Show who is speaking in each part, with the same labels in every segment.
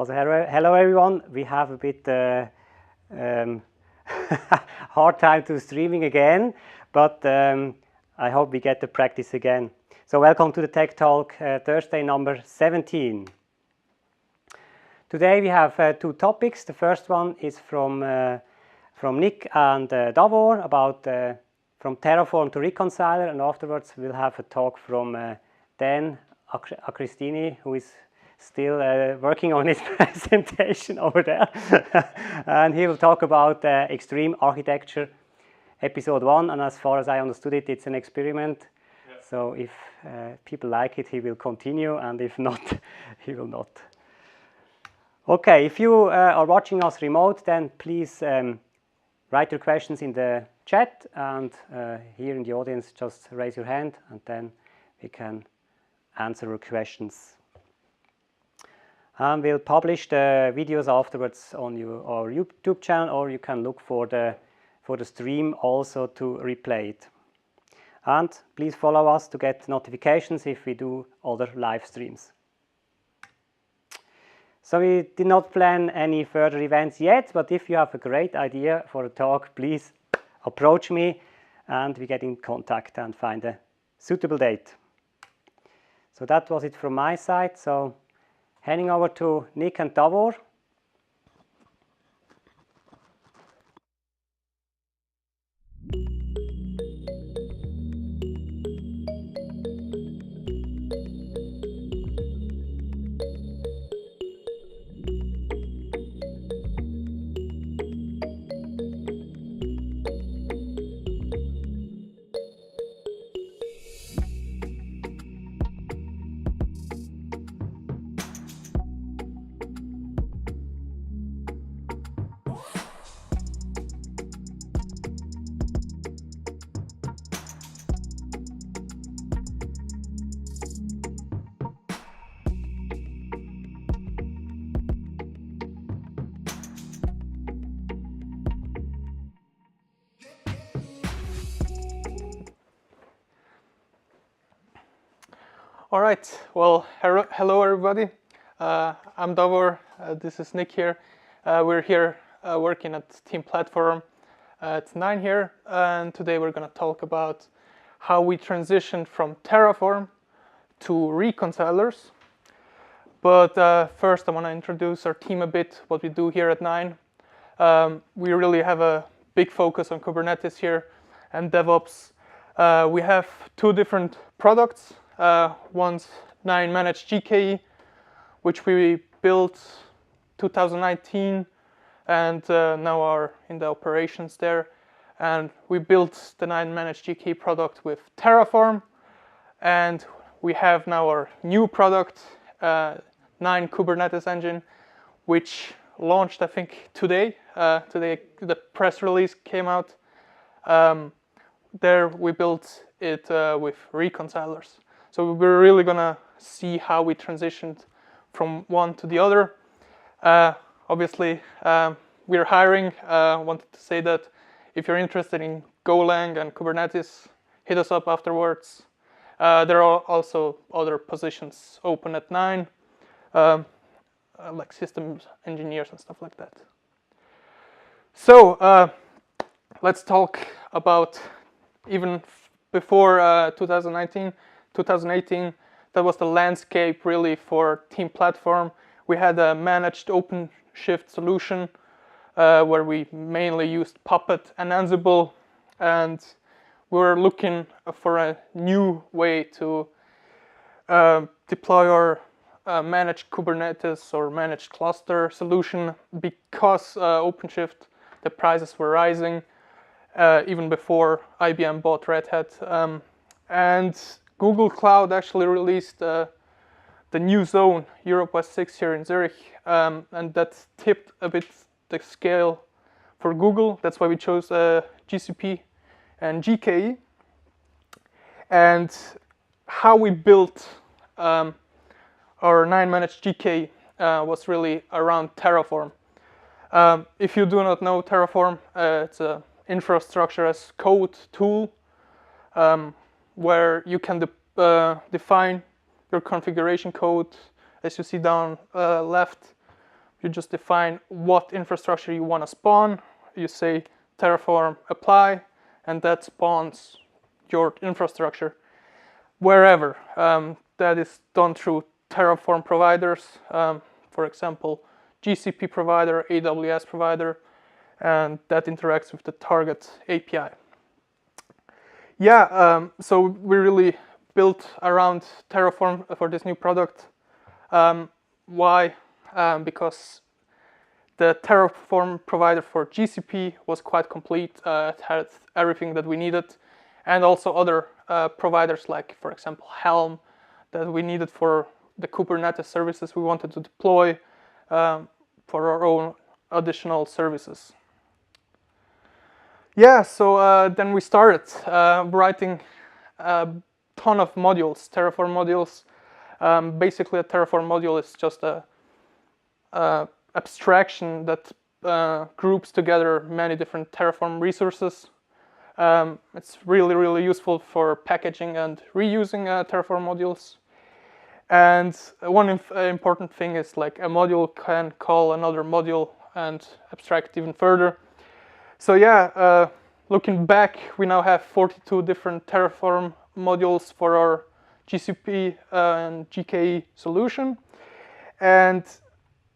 Speaker 1: Also, hello everyone. We have a bit hard time to streaming again, but I hope we get to practice again. So welcome to the Tech Talk Thursday number 17. Today we have two topics. The first one is from Nick and Davor about from Terraform to reconciler, and afterwards we'll have a talk from Dan Acristinii, who is still working on his presentation over there. And he will talk about extreme architecture, episode 1. And as far as I understood it, it's an experiment. Yeah. So if people like it, he will continue, and if not, he will not. Okay, if you are watching us remote, then please write your questions in the chat, and here in the audience, just raise your hand, and then we can answer your questions. And we'll publish the videos afterwards on our YouTube channel, or you can look for the stream also to replay it. And please follow us to get notifications if we do other live streams. So we did not plan any further events yet, but if you have a great idea for a talk, please approach me and we get in contact and find a suitable date. So that was it from my side. So handing over to Nick and Davor.
Speaker 2: All right, well, hello everybody. I'm Davor, this is Nick here. We're here working at Team Platform. It's 9 here, and today we're going to talk about how we transitioned from Terraform to reconcilers. But first I want to introduce our team a bit, what we do here at 9. We really have a big focus on Kubernetes here and DevOps. We have 2 different products. One's 9 managed GKE, which we built 2019 and now are in the operations there. And we built the 9 managed GKE product with Terraform, and we have now our new product, 9 Kubernetes engine, which launched I think today. Today the press release came out. There we built it with reconcilers. So we're really gonna see how we transitioned from one to the other. Obviously, we're hiring. Wanted to say that if you're interested in Golang and Kubernetes, hit us up afterwards. There are also other positions open at 9, like systems engineers and stuff like that. So let's talk about even before 2019. 2018, that was the landscape really for Team Platform. We had a managed OpenShift solution where we mainly used Puppet and Ansible, and we were looking for a new way to deploy our managed Kubernetes or managed cluster solution, because OpenShift, the prices were rising even before IBM bought Red Hat. And Google Cloud actually released the new zone, Europe West 6 here in Zurich, and that tipped a bit the scale for Google. That's why we chose GCP and GKE. And how we built our 9 managed GKE was really around Terraform. If you do not know Terraform, it's an infrastructure as code tool, where you can define your configuration code. As you see down left, you just define what infrastructure you want to spawn. You say Terraform apply, and that spawns your infrastructure wherever. That is done through Terraform providers, for example, GCP provider, AWS provider, and that interacts with the target API. Yeah, so we really built around Terraform for this new product. Why? Because the Terraform provider for GCP was quite complete. It had everything that we needed, and also other providers like, for example, Helm, that we needed for the Kubernetes services we wanted to deploy for our own additional services. Yeah, so then we started writing a ton of modules, Terraform modules. Basically, a Terraform module is just a abstraction that groups together many different Terraform resources. It's really, really useful for packaging and reusing Terraform modules. And one important thing is, like, a module can call another module and abstract even further. So yeah, looking back, we now have 42 different Terraform modules for our GCP and GKE solution. And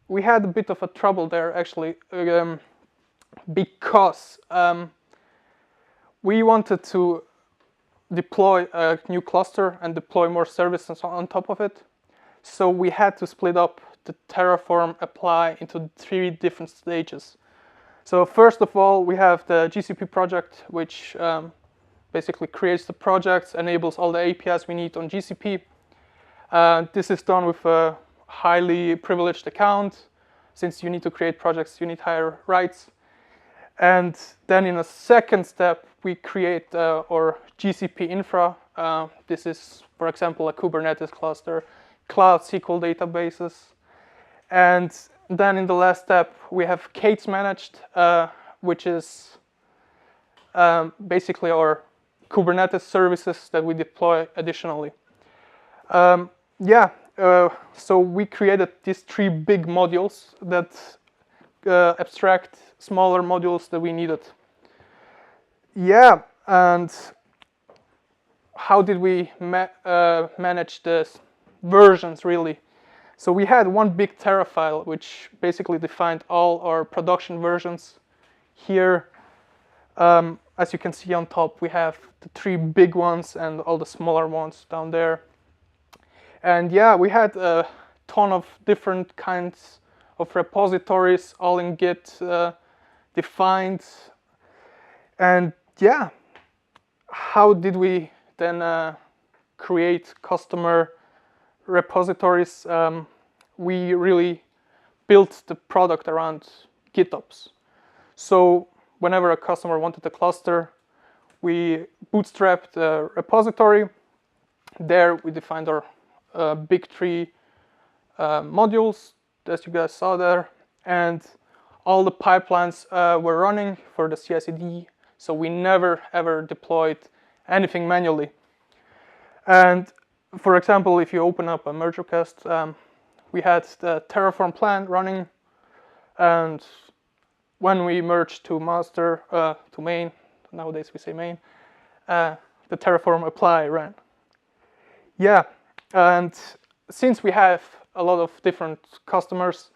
Speaker 2: we had a bit of a trouble there, actually, because we wanted to deploy a new cluster and deploy more services on top of it. So we had to split up the Terraform apply into 3 different stages. So first of all, we have the GCP project, which basically creates the projects, enables all the APIs we need on GCP. This is done with a highly privileged account. Since you need to create projects, you need higher rights. And then in a second step, we create our GCP infra. This is, for example, a Kubernetes cluster, Cloud SQL databases. And then in the last step, we have K8s managed, which is basically our Kubernetes services that we deploy additionally. Yeah, so we created these 3 big modules that abstract smaller modules that we needed. Yeah, and how did we manage the versions really? So we had one big Terra file which basically defined all our production versions. Here, as you can see on top, we have the 3 big ones and all the smaller ones down there. And yeah, we had a ton of different kinds of repositories, all in Git defined. And yeah, how did we then create customer repositories? We really built the product around GitOps. So whenever a customer wanted a cluster, we bootstrapped a repository. There we defined our big 3 modules, as you guys saw there, and all the pipelines were running for the CI/CD, so we never ever deployed anything manually. And for example, if you open up a merge request, we had the Terraform plan running, and when we merged to master, to main, nowadays we say main, the Terraform apply ran. Yeah, and since we have a lot of different customers,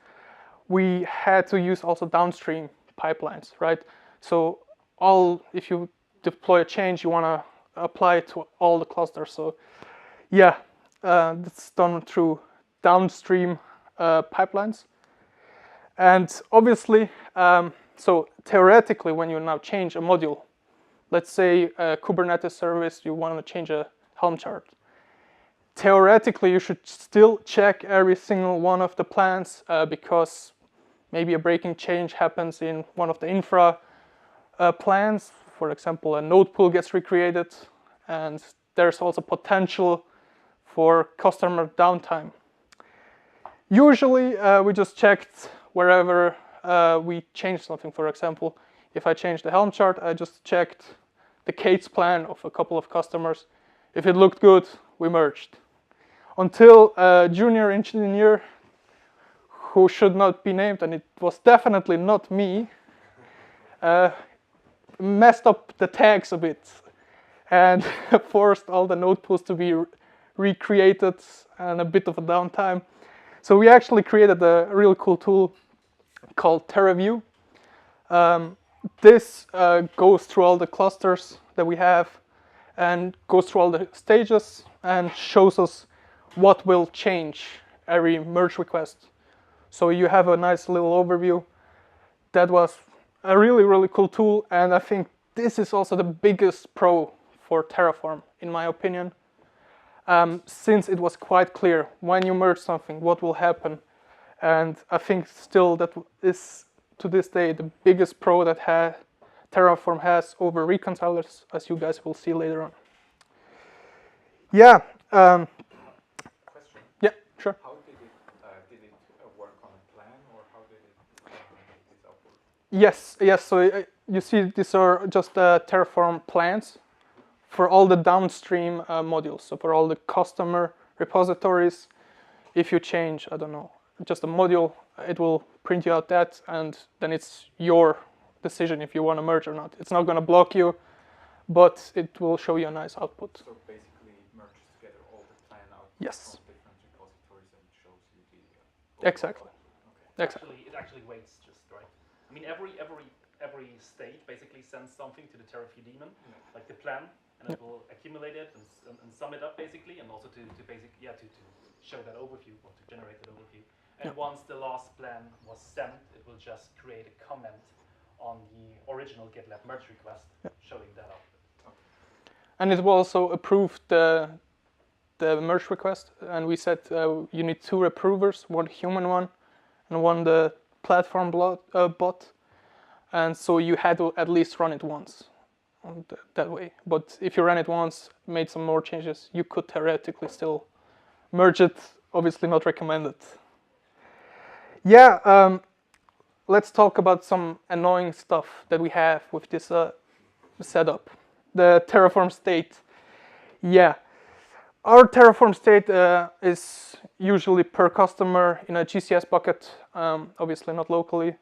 Speaker 2: we had to use also downstream pipelines, right? So if you deploy a change, you want to apply it to all the clusters. So yeah, that's done through downstream pipelines. And obviously, so theoretically, when you now change a module, let's say a Kubernetes service, you want to change a Helm chart. Theoretically, you should still check every single one of the plans because maybe a breaking change happens in one of the infra plans. For example, a node pool gets recreated, and there's also potential for customer downtime. Usually, we just checked wherever we changed something. For example, if I changed the Helm chart, I just checked the Kate's plan of a couple of customers. If it looked good, we merged. Until a junior engineer who should not be named, and it was definitely not me, messed up the tags a bit and forced all the node pools to be recreated and a bit of a downtime. So we actually created a really cool tool called TerraView. This goes through all the clusters that we have and goes through all the stages and shows us what will change every merge request. So you have a nice little overview. That was a really, really cool tool, and I think this is also the biggest pro for Terraform, in my opinion, since it was quite clear when you merge something, what will happen. And I think still that is, to this day, the biggest pro that Terraform has over reconcilers, as you guys will see later on. Yeah.
Speaker 3: Question.
Speaker 2: Yeah, sure.
Speaker 3: How did it work on a plan, or how did it this upward?
Speaker 2: Yes. So you see, these are just Terraform plans for all the downstream modules. So for all the customer repositories, if you change, I don't know, just a module, it will print you out that, and then it's your decision if you want to merge or not. It's not going to block you, but it will show you a nice output.
Speaker 3: So basically, it merges together all the plan out
Speaker 2: Yes.
Speaker 3: from different repositories and shows you the.
Speaker 2: Exactly.
Speaker 3: Okay.
Speaker 2: Exactly.
Speaker 4: It actually waits just right. I mean, every state basically sends something to the TerraView daemon, like the plan, and it will accumulate it and sum it up basically, and also to show that overview or to generate that overview. And once the last plan was sent, it will just create a comment on the original GitLab merge request, showing that output.
Speaker 2: And it will also approve the merge request, and we said you need 2 approvers, one human one and one the platform bot, and so you had to at least run it once that way. But if you ran it once, made some more changes, you could theoretically still merge it. Obviously not recommended. Yeah, let's talk about some annoying stuff that we have with this setup. The Terraform state. Yeah, Our Terraform state is usually per customer in a GCS bucket, obviously not locally.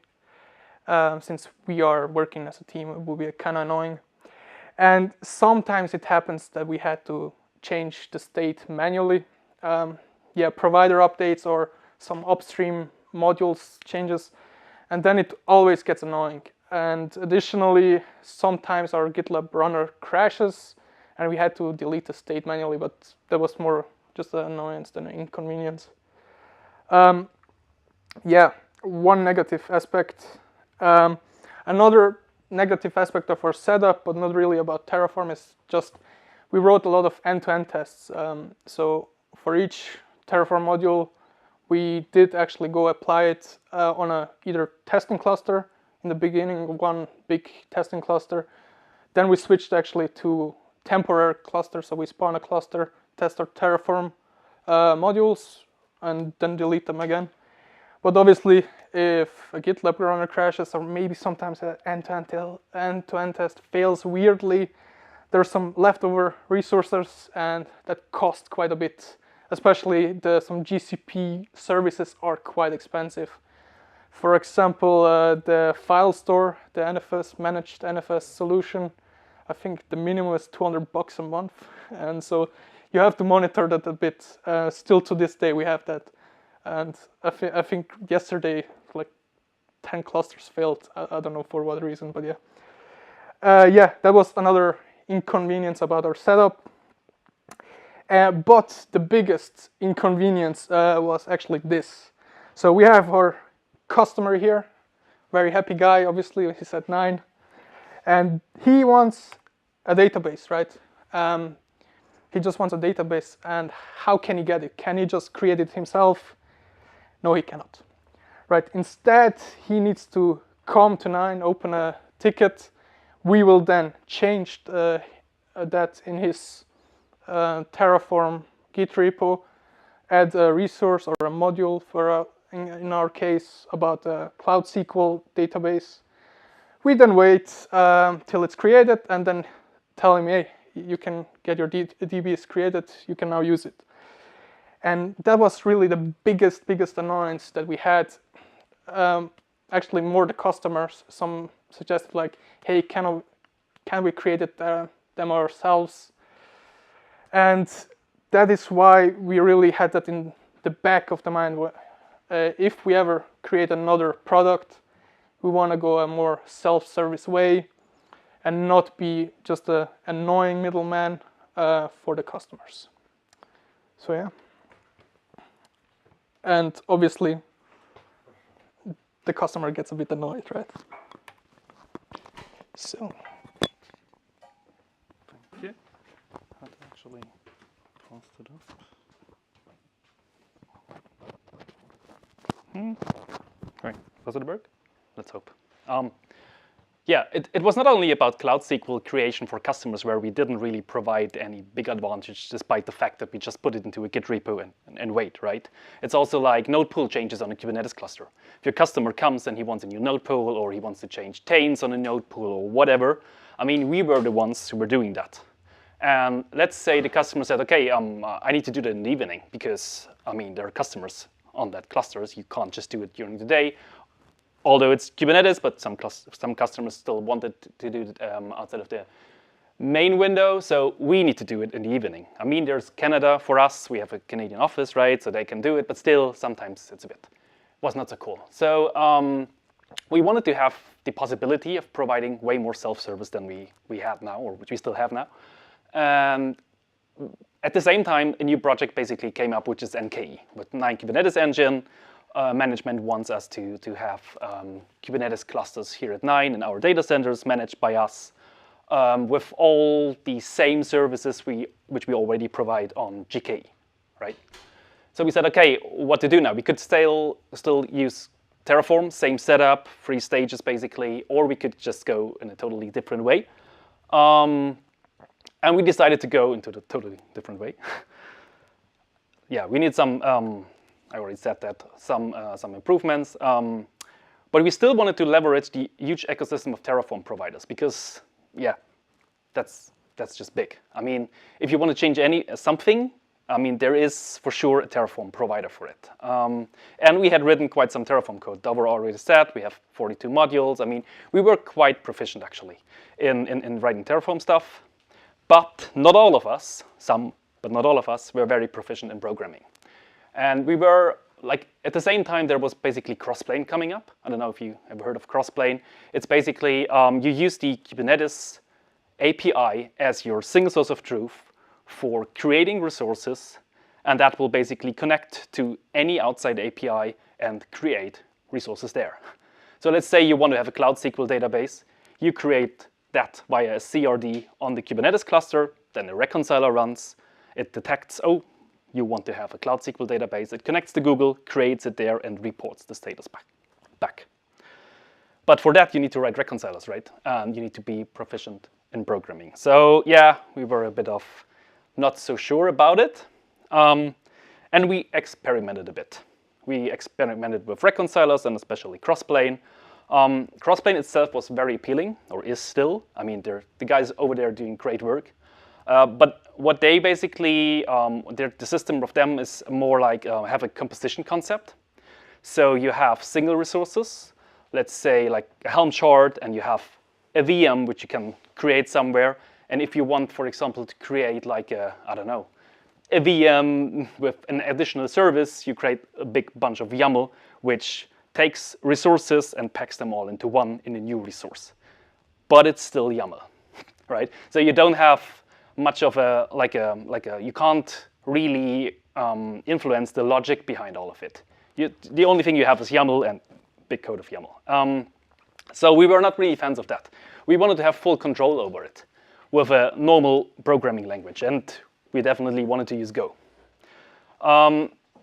Speaker 2: Since we are working as a team, it would be kind of annoying. And sometimes it happens that we had to change the state manually. Provider updates or some upstream modules changes, and then it always gets annoying. And additionally, sometimes our GitLab runner crashes, and we had to delete the state manually, but that was more just an annoyance than an inconvenience. One negative aspect. Another negative aspect of our setup, but not really about Terraform, is just we wrote a lot of end-to-end tests. So for each Terraform module, we did actually go apply it on a either testing cluster in the beginning, one big testing cluster. Then we switched actually to temporary cluster, so we spawn a cluster, test our Terraform modules, and then delete them again. But obviously, if a GitLab runner crashes, or maybe sometimes an end-to-end test fails weirdly, there's some leftover resources, and that cost quite a bit. Especially some GCP services are quite expensive. For example, the file store, the NFS managed NFS solution, I think the minimum is $200 a month, and so you have to monitor that a bit. Still to this day, we have that, and I think yesterday like 10 clusters failed. I don't know for what reason, but that was another inconvenience about our setup. But the biggest inconvenience was actually this. So we have our customer here, very happy guy, obviously, he's at 9. And he wants a database, right? He just wants a database, and how can he get it? Can he just create it himself? No, he cannot, right? Instead, he needs to come to 9, open a ticket. We will then change that in his Terraform Git repo, add a resource or a module for, in our case, about a Cloud SQL database. We then wait till it's created and then tell him, hey, you can get your DBs created, you can now use it. And that was really the biggest annoyance that we had. Actually, more the customers, some suggested like, hey, can we create them ourselves? And that is why we really had that in the back of the mind. If we ever create another product, we want to go a more self-service way and not be just an annoying middleman for the customers. So yeah. And obviously, the customer gets a bit annoyed, right? So.
Speaker 5: Thank you. How to actually post it up. Right, does it work? Let's hope. It was not only about Cloud SQL creation for customers where we didn't really provide any big advantage despite the fact that we just put it into a Git repo and wait, right? It's also like node pool changes on a Kubernetes cluster. If your customer comes and he wants a new node pool or he wants to change tains on a node pool or whatever, I mean, we were the ones who were doing that. And let's say the customer said, okay, I need to do that in the evening because, I mean, there are customers on that clusters. You can't just do it during the day. Although it's Kubernetes, but some customers still wanted to do it outside of the main window, so we need to do it in the evening. I mean, there's Canada for us. We have a Canadian office, right? So they can do it, but still, sometimes it's was not so cool. So we wanted to have the possibility of providing way more self-service than we have now, or which we still have now. And at the same time, a new project basically came up, which is NKE, with 9 Kubernetes engine. Management wants us to have Kubernetes clusters here at 9 in our data centers managed by us with all the same services which we already provide on GK, right? So we said, okay, what to do now? We could still use Terraform, same setup, 3 stages basically, or we could just go in a totally different way. And we decided to go into the totally different way. Yeah, we need some. I already said that, some improvements. But we still wanted to leverage the huge ecosystem of Terraform providers because, yeah, that's just big. I mean, if you want to change something, I mean, there is for sure a Terraform provider for it. And we had written quite some Terraform code. Davor already said we have 42 modules. I mean, we were quite proficient actually in writing Terraform stuff. But not all of us, some, but not all of us, were very proficient in programming. And we were, like, at the same time, there was basically crossplane coming up. I don't know if you ever heard of crossplane. It's basically, you use the Kubernetes API as your single source of truth for creating resources, and that will basically connect to any outside API and create resources there. So let's say you want to have a Cloud SQL database. You create that via a CRD on the Kubernetes cluster, then the reconciler runs. It detects, oh, you want to have a Cloud SQL database. It connects to Google, creates it there, and reports the status back. But for that, you need to write reconcilers, right? And you need to be proficient in programming. So yeah, we were a bit of not so sure about it. And we experimented a bit. We experimented with reconcilers and especially crossplane. Crossplane itself was very appealing, or is still. I mean, the guys over there are doing great work. But what they basically, the system of them is more like have a composition concept. So you have single resources, let's say like a Helm chart, and you have a VM which you can create somewhere. And if you want, for example, to create like a, I don't know, a VM with an additional service, you create a big bunch of YAML, which takes resources and packs them all into one in a new resource. But it's still YAML, right? So you don't have much of a, you can't really influence the logic behind all of it. The only thing you have is YAML and big code of YAML. So we were not really fans of that. We wanted to have full control over it with a normal programming language, and we definitely wanted to use Go.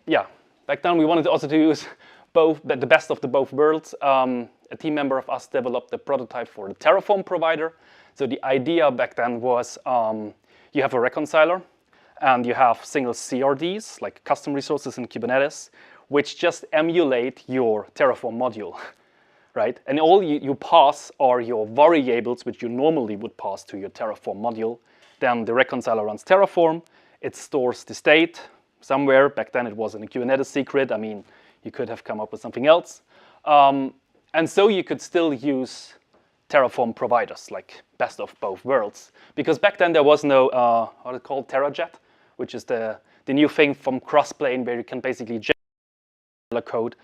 Speaker 5: Yeah, back then we wanted also to use both the best of the both worlds. A team member of us developed a prototype for the Terraform provider. So the idea back then was you have a reconciler and you have single CRDs, like custom resources in Kubernetes, which just emulate your Terraform module, right? And all you pass are your variables, which you normally would pass to your Terraform module. Then the reconciler runs Terraform. It stores the state somewhere. Back then it was in a Kubernetes secret. I mean, you could have come up with something else. And so you could still use Terraform providers, like best of both worlds. Because back then there was no, what it's called, TerraJet, which is the new thing from crossplane, where you can basically generate code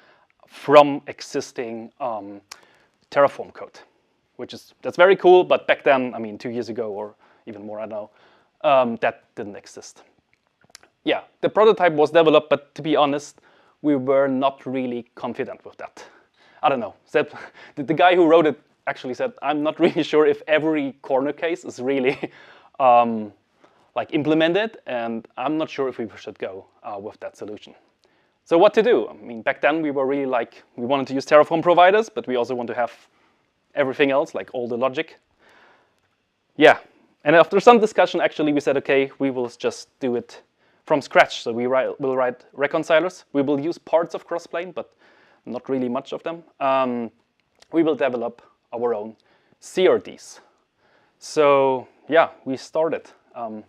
Speaker 5: from existing Terraform code, that's very cool. But back then, I mean, 2 years ago or even more, I don't know, that didn't exist. Yeah, the prototype was developed, but to be honest, we were not really confident with that. I don't know. The guy who wrote it actually said, I'm not really sure if every corner case is really like implemented, and I'm not sure if we should go with that solution. So what to do? I mean, back then we were really like, we wanted to use Terraform providers, but we also want to have everything else, like all the logic. Yeah, and after some discussion, actually, we said, okay, we will just do it from scratch. So we'll write reconcilers. We will use parts of crossplane, but not really much of them. We will develop our own CRDs. So yeah, we started. It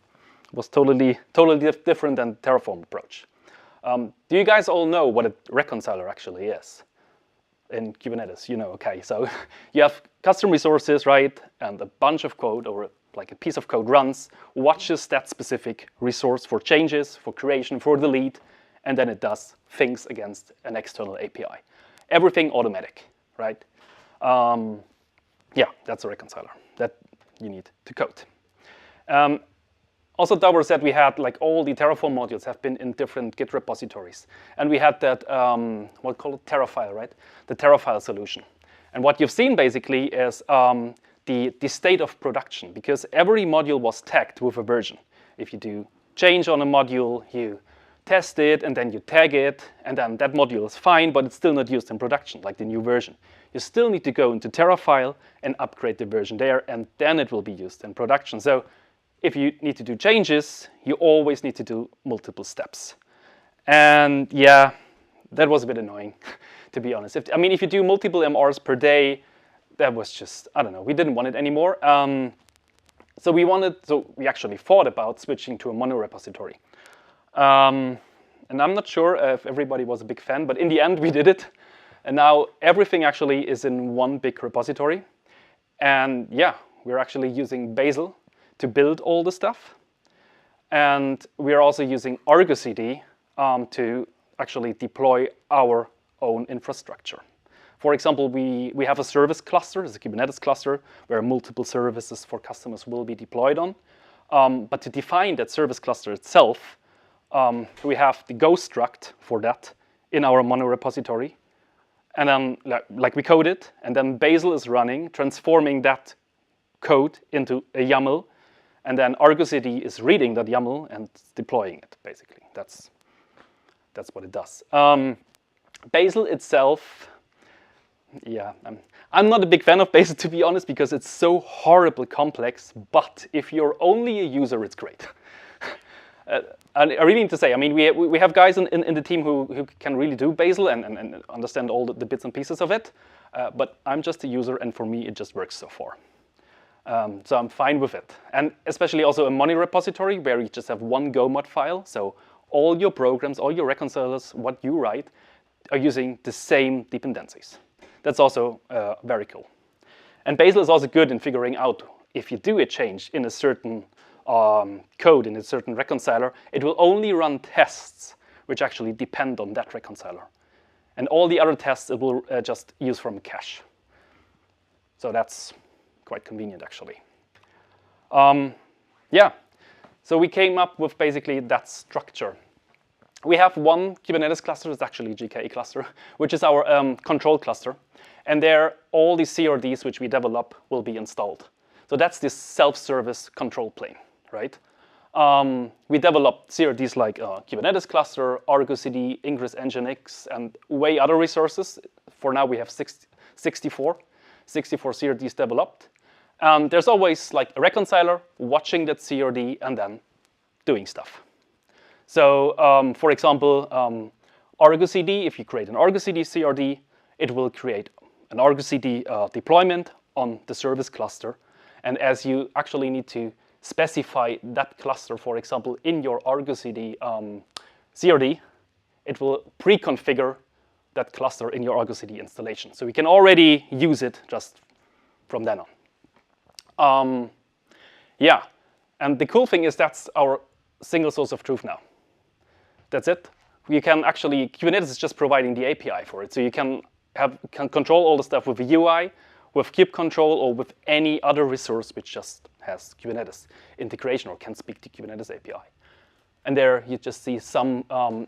Speaker 5: was totally different than Terraform approach. Do you guys all know what a reconciler actually is in Kubernetes? You know, okay. So you have custom resources, right? And a bunch of code, or like a piece of code runs, watches that specific resource for changes, for creation, for delete, and then it does things against an external API. Everything automatic, right? Yeah, that's a reconciler that you need to code. Also, Davor said we had, like, all the Terraform modules have been in different Git repositories. And we had that, what call it, Terrafile, right? The Terrafile solution. And what you've seen, basically, is the state of production, because every module was tagged with a version. If you do change on a module, you test it, and then you tag it, and then that module is fine, but it's still not used in production, like the new version. You still need to go into Terrafile and upgrade the version there, and then it will be used in production. So if you need to do changes, you always need to do multiple steps. And yeah, that was a bit annoying, to be honest. If you do multiple MRs per day, that was just, I don't know, we didn't want it anymore. So we actually thought about switching to a mono repository. And I'm not sure if everybody was a big fan, but in the end we did it. And now everything actually is in one big repository. And yeah, we're actually using Bazel to build all the stuff. And we're also using Argo CD to actually deploy our own infrastructure. For example, we have a service cluster, it's a Kubernetes cluster, where multiple services for customers will be deployed on. But to define that service cluster itself, we have the Go struct for that in our mono repository. And then like we code it, and then Bazel is running, transforming that code into a YAML, and then Argo CD is reading that YAML and deploying it, basically. That's what it does. Bazel itself, yeah, I'm not a big fan of Bazel, to be honest, because it's so horribly complex, but if you're only a user, it's great. And I really need to say, I mean, we have guys in the team who can really do Bazel and understand all the bits and pieces of it, but I'm just a user, and for me, it just works so far. So I'm fine with it. And especially also a mono repository where you just have one Go mod file, so all your programs, all your reconcilers, what you write, are using the same dependencies. That's also very cool. And Bazel is also good in figuring out if you do a change in a certain code, in a certain reconciler, it will only run tests which actually depend on that reconciler. And all the other tests it will just use from a cache. So that's quite convenient, actually. Yeah, so we came up with basically that structure. We have one Kubernetes cluster, it's actually a GKE cluster, which is our control cluster. And there, all the CRDs which we develop will be installed. So that's this self-service control plane, right? We developed CRDs like Kubernetes cluster, Argo CD, Ingress Nginx, and way other resources. For now, we have 64 CRDs developed. There's always like a reconciler watching that CRD and then doing stuff. So, for example, Argo CD, if you create an Argo CD CRD, it will create an Argo CD deployment on the service cluster. And as you actually need to specify that cluster, for example, in your Argo CD CRD, it will pre-configure that cluster in your Argo CD installation. So we can already use it just from then on. Yeah, and the cool thing is that's our single source of truth now. That's it. You can actually, Kubernetes is just providing the API for it. So you can control all the stuff with a UI, with kube control, or with any other resource which just has Kubernetes integration or can speak to Kubernetes API. And there you just see some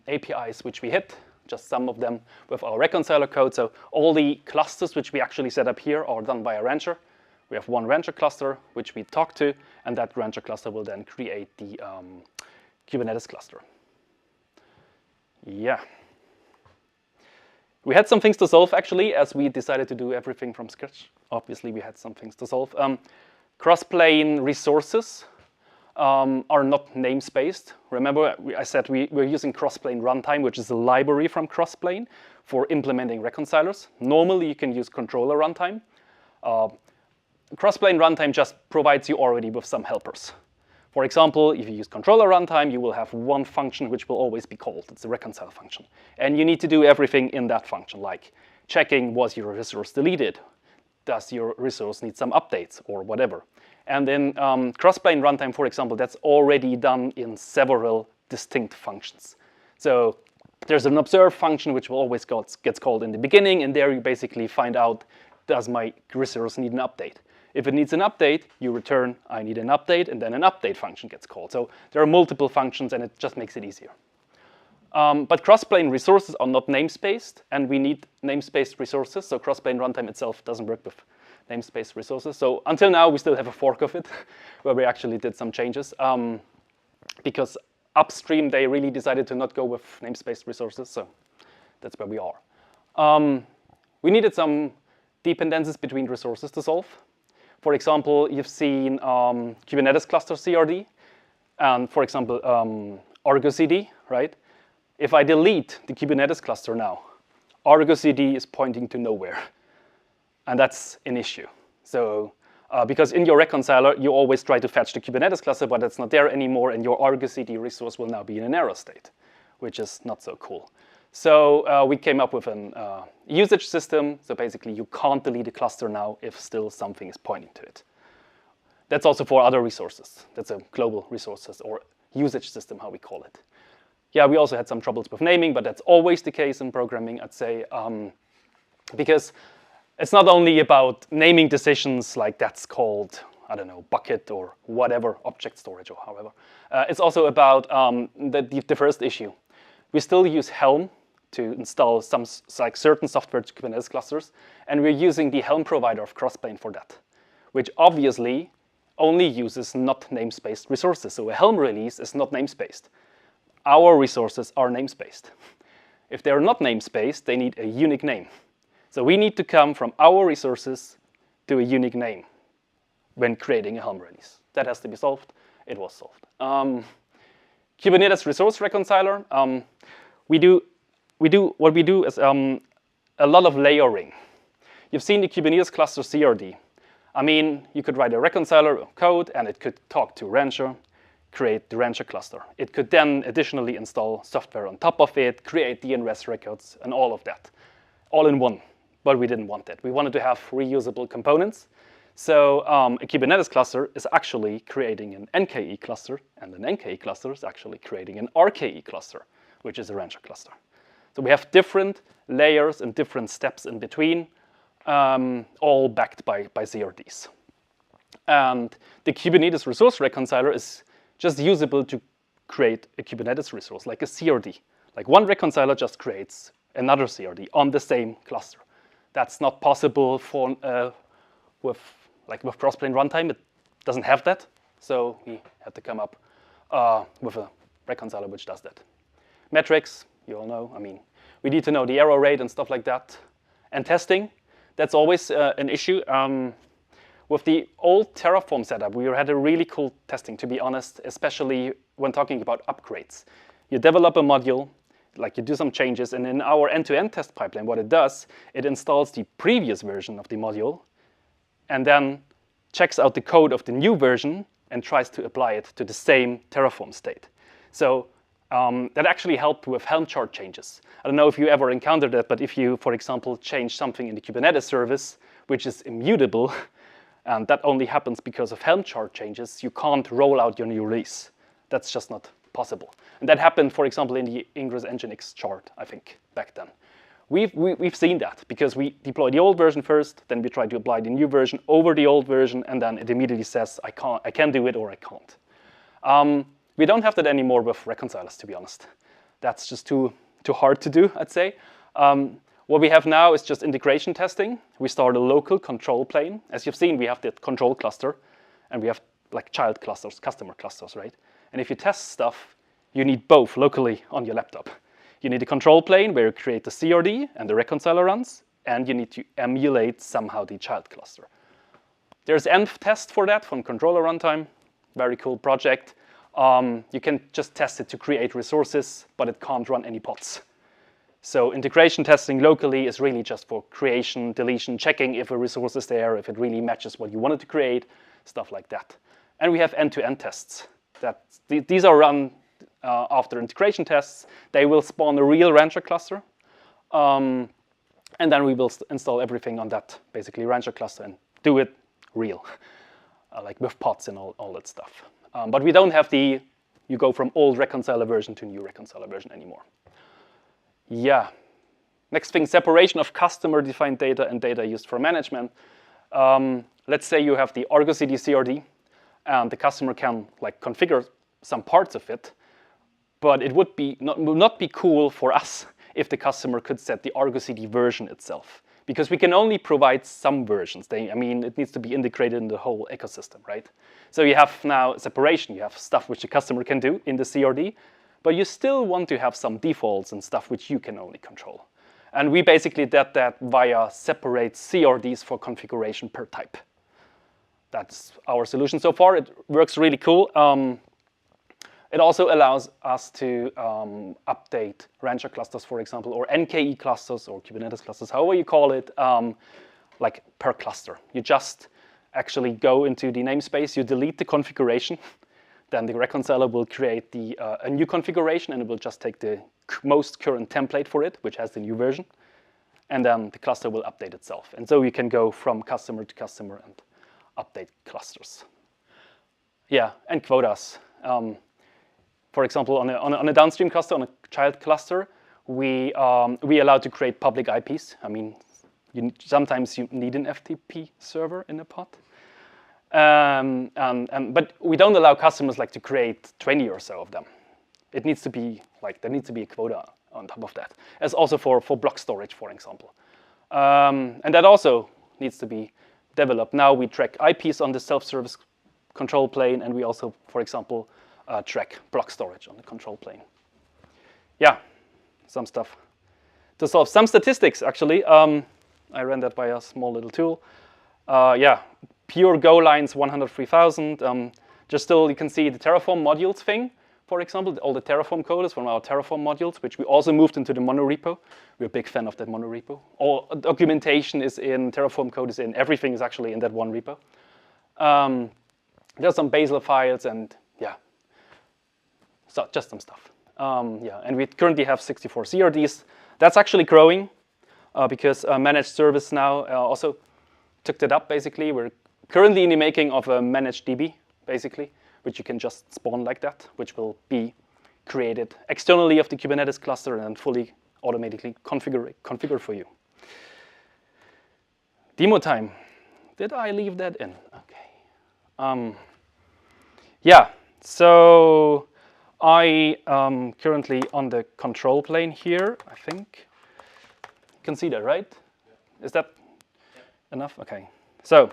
Speaker 5: APIs which we hit, just some of them with our reconciler code. So all the clusters which we actually set up here are done by a rancher. We have one rancher cluster which we talk to, and that rancher cluster will then create the Kubernetes cluster. Yeah. We had some things to solve, actually, as we decided to do everything from scratch. Obviously, we had some things to solve. Crossplane resources are not namespaced. Remember, I said we're using crossplane runtime, which is a library from crossplane for implementing reconcilers. Normally, you can use controller runtime. Crossplane runtime just provides you already with some helpers. For example, if you use controller runtime, you will have one function which will always be called. It's a reconcile function. And you need to do everything in that function, like checking, was your resource deleted? Does your resource need some updates or whatever? And then crossplane runtime, for example, that's already done in several distinct functions. So there's an observe function which will always gets called in the beginning, and there you basically find out, does my resource need an update? If it needs an update, you return, I need an update, and then an update function gets called. So there are multiple functions, and it just makes it easier. But crossplane resources are not namespaced, and we need namespaced resources. So crossplane runtime itself doesn't work with namespaced resources. So until now, we still have a fork of it, where we actually did some changes. Because upstream, they really decided to not go with namespaced resources, so that's where we are. We needed some dependencies between resources to solve. For example, you've seen Kubernetes cluster CRD, and for example, Argo CD, right? If I delete the Kubernetes cluster now, Argo CD is pointing to nowhere, and that's an issue. So Because in your reconciler, you always try to fetch the Kubernetes cluster, but it's not there anymore, and your Argo CD resource will now be in an error state, which is not so cool. So we came up with an usage system. So basically, you can't delete a cluster now if still something is pointing to it. That's also for other resources. That's a global resources or usage system, how we call it. Yeah, we also had some troubles with naming, but that's always the case in programming, I'd say, because it's not only about naming decisions like that's called, I don't know, bucket or whatever, object storage or however. It's also about the first issue. We still use Helm to install some like certain software to Kubernetes clusters, and we're using the Helm provider of crossplane for that, which obviously only uses not namespaced resources. So a Helm release is not namespaced. Our resources are namespaced. If they're not namespaced, they need a unique name. So we need to come from our resources to a unique name when creating a Helm release. That has to be solved. It was solved. Kubernetes resource reconciler. What we do is a lot of layering. You've seen the Kubernetes cluster CRD. I mean, you could write a reconciler of code, and it could talk to Rancher, create the Rancher cluster. It could then additionally install software on top of it, create DNS records, and all of that, all in one. But we didn't want that. We wanted to have reusable components. So a Kubernetes cluster is actually creating an NKE cluster, and an NKE cluster is actually creating an RKE cluster, which is a Rancher cluster. So we have different layers and different steps in between, all backed by CRDs. And the Kubernetes resource reconciler is just usable to create a Kubernetes resource, like a CRD. Like one reconciler just creates another CRD on the same cluster. That's not possible for with crossplane runtime. It doesn't have that, so we had to come up with a reconciler which does that. Metrics, you all know. I mean, we need to know the error rate and stuff like that. And testing, that's always an issue. With the old Terraform setup, we had a really cool testing, to be honest, especially when talking about upgrades. You develop a module, like you do some changes, and in our end-to-end test pipeline, what it does, it installs the previous version of the module, and then checks out the code of the new version and tries to apply it to the same Terraform state. So that actually helped with Helm chart changes. I don't know if you ever encountered that, but if you, for example, change something in the Kubernetes service, which is immutable, and that only happens because of Helm chart changes, you can't roll out your new release. That's just not possible. And that happened, for example, in the Ingress Nginx chart, I think, back then. We've seen that because we deploy the old version first, then we try to apply the new version over the old version, and then it immediately says, I can do it or I can't. We don't have that anymore with reconcilers, to be honest. That's just too hard to do, I'd say. What we have now is just integration testing. We start a local control plane. As you've seen, we have the control cluster, and we have like child clusters, customer clusters, right? And if you test stuff, you need both locally on your laptop. You need a control plane where you create the CRD and the reconciler runs, and you need to emulate somehow the child cluster. There's env test for that from controller runtime. Very cool project. You can just test it to create resources, but it can't run any pods. So integration testing locally is really just for creation, deletion, checking if a resource is there, if it really matches what you wanted to create, stuff like that. And we have end-to-end tests. These are run after integration tests. They will spawn a real Rancher cluster. And then we will install everything on that, basically, Rancher cluster and do it real, like with pods and all that stuff. But we don't have you go from old reconciler version to new reconciler version anymore. Yeah. Next thing, separation of customer-defined data and data used for management. Let's say you have the Argo CD CRD, and the customer can like configure some parts of it, but it would not be cool for us if the customer could set the Argo CD version itself, because we can only provide some versions. I mean, it needs to be integrated in the whole ecosystem, right? So you have now separation. You have stuff which the customer can do in the CRD, but you still want to have some defaults and stuff which you can only control. And we basically did that via separate CRDs for configuration per type. That's our solution so far. It works really cool. It also allows us to update Rancher clusters, for example, or NKE clusters or Kubernetes clusters, however you call it, like per cluster. You just actually go into the namespace, you delete the configuration, then the reconciler will create a new configuration, and it will just take the most current template for it, which has the new version, and then the cluster will update itself. And so you can go from customer to customer and update clusters. Yeah, and quotas. For example, on a downstream cluster, on a child cluster, we allow to create public IPs. I mean, sometimes you need an FTP server in a pod. But we don't allow customers to create 20 or so of them. It needs to be there needs to be a quota on top of that. As also for block storage, for example. And that also needs to be developed. Now we track IPs on the self-service control plane, and we also, for example, track block storage on the control plane. Yeah, some stuff. To solve some statistics, actually, I ran that by a small little tool. Yeah, pure Go lines, 103,000. Just still, you can see the Terraform modules thing, for example. All the Terraform code is from our Terraform modules, which we also moved into the monorepo. We're a big fan of that monorepo. All documentation is in, Terraform code is in, everything is actually in that one repo. There's some Bazel files and, yeah, so just some stuff. Yeah, and we currently have 64 CRDs. That's actually growing because managed service now also took that up, basically. We're currently in the making of a managed DB, basically, which you can just spawn like that, which will be created externally of the Kubernetes cluster and fully automatically configure for you. Demo time. Did I leave that in? Okay. Yeah, so I am currently on the control plane here, I think. You can see that, right? Yeah. Is that enough? Okay. So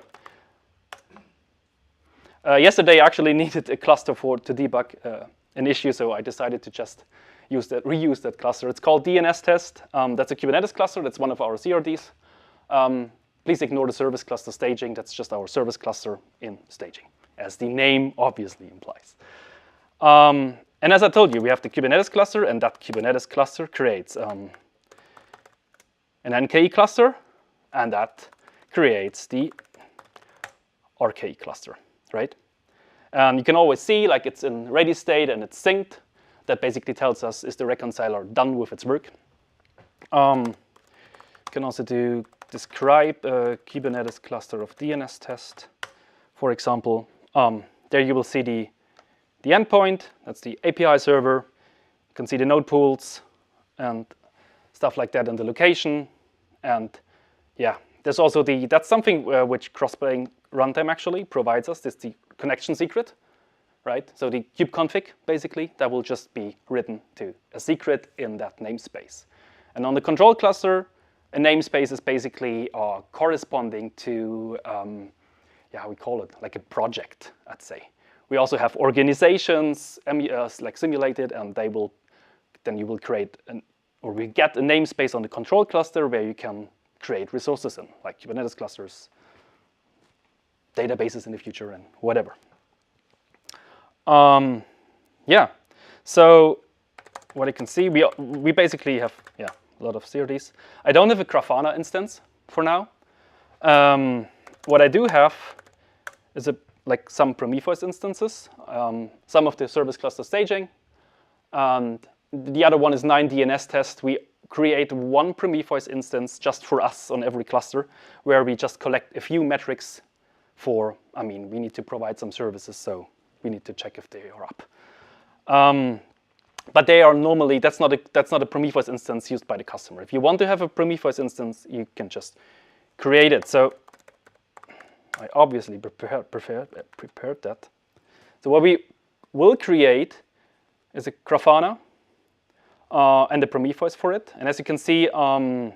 Speaker 5: yesterday I actually needed a cluster to debug an issue, so I decided to just reuse that cluster. It's called DNS test. That's a Kubernetes cluster. That's one of our CRDs. Please ignore the service cluster staging. That's just our service cluster in staging, as the name obviously implies. And as I told you, we have the Kubernetes cluster, and that Kubernetes cluster creates an NKE cluster, and that creates the RKE cluster, right? And you can always see it's in ready state and it's synced. That basically tells us, is the reconciler done with its work? You can also describe a Kubernetes cluster of DNS test. For example, there you will see the endpoint. That's the API server. You can see the node pools and stuff like that, and the location. And yeah, there's also that's something which crossplane runtime actually provides us. This is the connection secret, right? So the kubeconfig, basically, that will just be written to a secret in that namespace. And on the control cluster, a namespace is basically corresponding to, yeah, we call it like a project, I'd say. We also have organizations simulated, and then you will create or we get a namespace on the control cluster where you can create resources in, like Kubernetes clusters, databases in the future, and whatever. Yeah, so what you can see, we basically have a lot of CRDs. I don't have a Grafana instance for now. What I do have is some Prometheus instances, some of the service cluster staging, and the other one is 9 DNS test. We create one Prometheus instance just for us on every cluster, where we just collect a few metrics for, we need to provide some services, so we need to check if they are up. But they are normally, that's not a Prometheus instance used by the customer. If you want to have a Prometheus instance, you can just create it. So I obviously prepared that. So what we will create is a Grafana and the Prometheus for it. And as you can see, in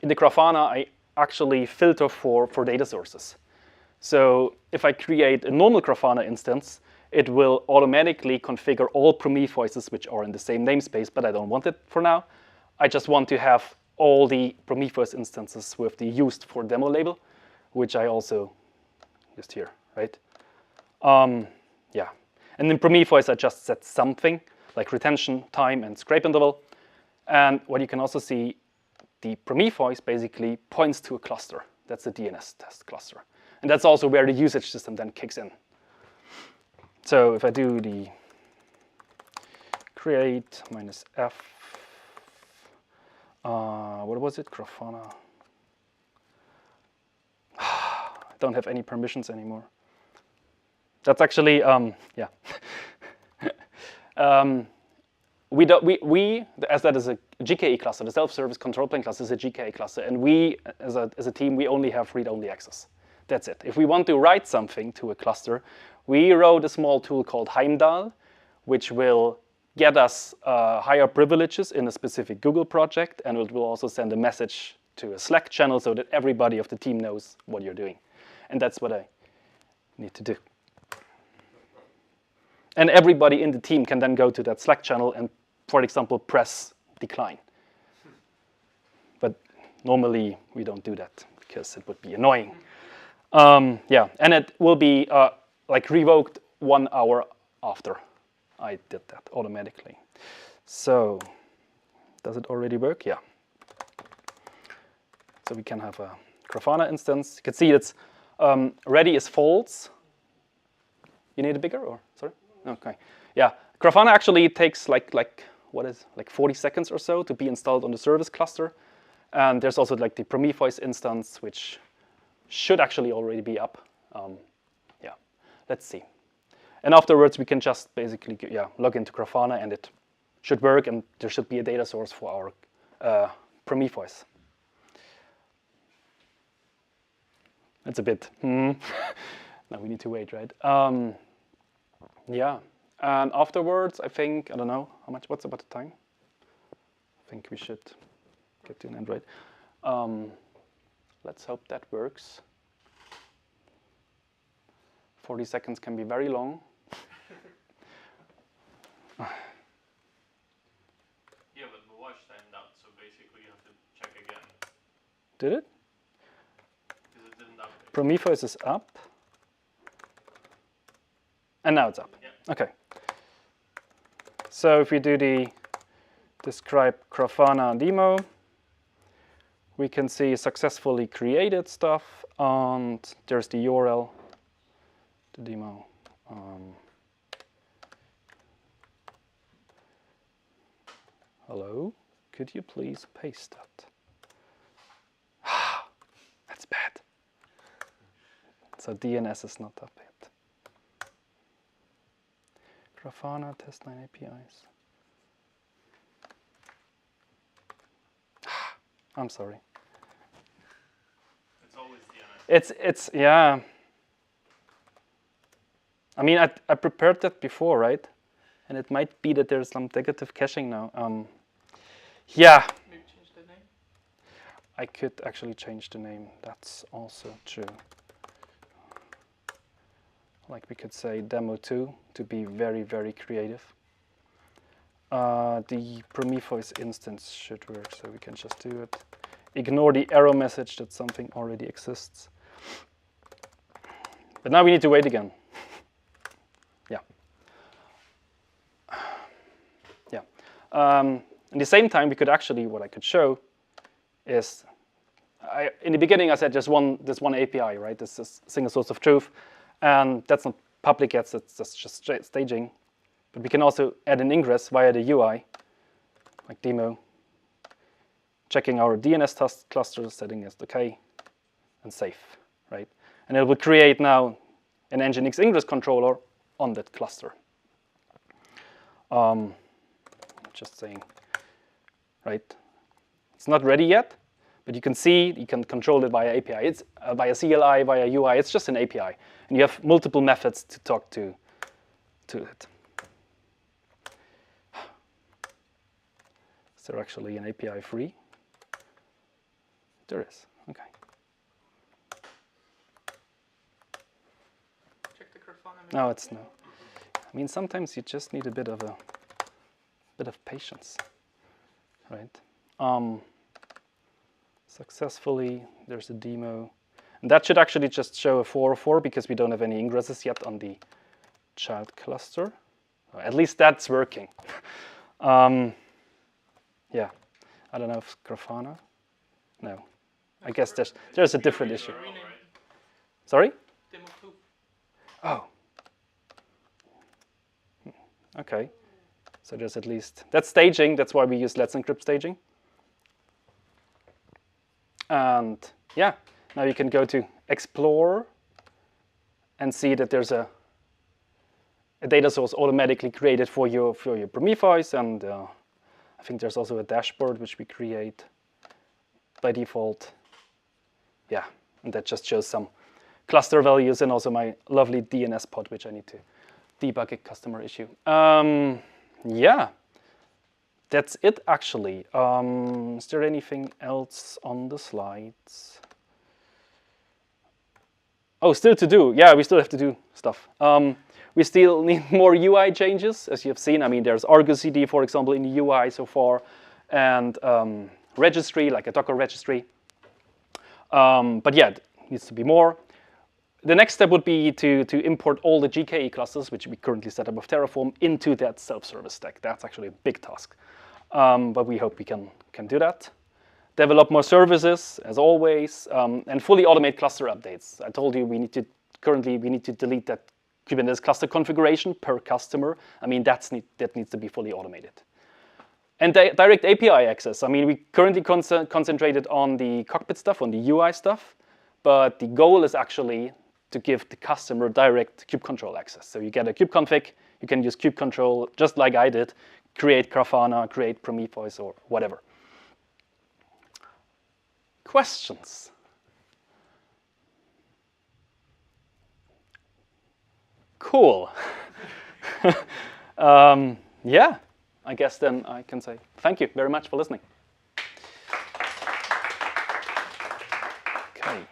Speaker 5: the Grafana, I actually filter for data sources. So if I create a normal Grafana instance, it will automatically configure all Prometheuses which are in the same namespace, but I don't want it for now. I just want to have all the Prometheus instances with the used for demo label, which I also used here, right? Yeah, and in Prometheus, I just set something like retention time and scrape interval. And what you can also see, the Prometheus basically points to a cluster. That's the DNS test cluster. And that's also where the usage system then kicks in. So if I do the create -f, what was it? Grafana. I don't have any permissions anymore. That's actually, yeah. As that is a GKE cluster, the self-service control plane cluster is a GKE cluster, and we, as a team, we only have read-only access. That's it. If we want to write something to a cluster, we wrote a small tool called Heimdall, which will get us higher privileges in a specific Google project, and it will also send a message to a Slack channel so that everybody of the team knows what you're doing. And that's what I need to do. And everybody in the team can then go to that Slack channel and, for example, press decline. But normally we don't do that because it would be annoying. Yeah, and it will be like revoked 1 hour after I did that automatically. So, does it already work? Yeah. So we can have a Grafana instance. You can see it's ready is false. You need a bigger or sorry? Okay. Yeah. Grafana actually takes like 40 seconds or so to be installed on the service cluster. And there's also like the Prometheus instance, which should actually already be up. Yeah. Let's see. And afterwards, we can just basically log into Grafana, and it should work, and there should be a data source for our Prometheus. That's a bit. Now we need to wait, right? Yeah. And afterwards, I think, I don't know how much. What's about the time? I think we should get to an end, right? Let's hope that works. 40 seconds can be very long.
Speaker 6: Yeah, but the watch timed out, so basically you have to check again.
Speaker 5: Did it?
Speaker 6: Because it didn't update.
Speaker 5: Prometheus is up. And now it's up.
Speaker 6: Yeah.
Speaker 5: Okay. So if we do the describe Grafana demo, we can see successfully created stuff, and there's the URL, the demo. Hello, could you please paste that? That's bad. So DNS is not up yet. Grafana test9 APIs. I'm sorry.
Speaker 6: It's always DNS.
Speaker 5: It's yeah. I mean, I prepared that before, right? And it might be that there's some negative caching now. Yeah.
Speaker 2: Maybe change the name.
Speaker 5: I could actually change the name. That's also true. Like we could say demo2 to be very, very creative. The Prometheus instance should work, so we can just do it. Ignore the error message that something already exists. But now we need to wait again. Yeah. Yeah. At the same time, we could actually, what I could show is, in the beginning I said this one API, right? This is single source of truth. And that's not public yet, that's just staging. But we can also add an ingress via the UI, like demo, checking our DNS cluster, setting as OK, and save, right? And it will create now an Nginx ingress controller on that cluster. Just saying, right? It's not ready yet, but you can see you can control it via API. It's via CLI, via UI. It's just an API, and you have multiple methods to talk to it. Is there actually an API free? There is. Okay.
Speaker 2: Check the Grafana.
Speaker 5: No, it's no. I mean, sometimes you just need a bit of patience, right? Successfully, there's a demo. And that should actually just show a 404 because we don't have any ingresses yet on the child cluster. At least that's working. Yeah, I don't know if Grafana. No, I guess there's a different issue. Sorry?
Speaker 6: Demo 2.
Speaker 5: Oh. Okay. So there's at least, that's staging. That's why we use Let's Encrypt staging. And yeah, now you can go to Explore and see that there's a data source automatically created for your Prometheus, and I think there's also a dashboard which we create by default. Yeah, and that just shows some cluster values and also my lovely DNS pod, which I need to debug a customer issue. Yeah, that's it actually. Is there anything else on the slides? Oh, still to do. Yeah, we still have to do stuff. We still need more UI changes, as you have seen. I mean, there's Argo CD, for example, in the UI so far, and registry, like a Docker registry. But yeah, it needs to be more. The next step would be to import all the GKE clusters, which we currently set up with Terraform, into that self-service stack. That's actually a big task, but we hope we can do that. Develop more services, as always, and fully automate cluster updates. I told you we need to delete that Kubernetes cluster configuration per customer. I mean, that needs to be fully automated. And direct API access. I mean, we currently concentrated on the cockpit stuff, on the UI stuff, but the goal is actually to give the customer direct kube control access. So you get a kube config, you can use kube control just like I did, create Grafana, create Prometheus, or whatever. Questions? Cool. Yeah, I guess then I can say thank you very much for listening. Okay.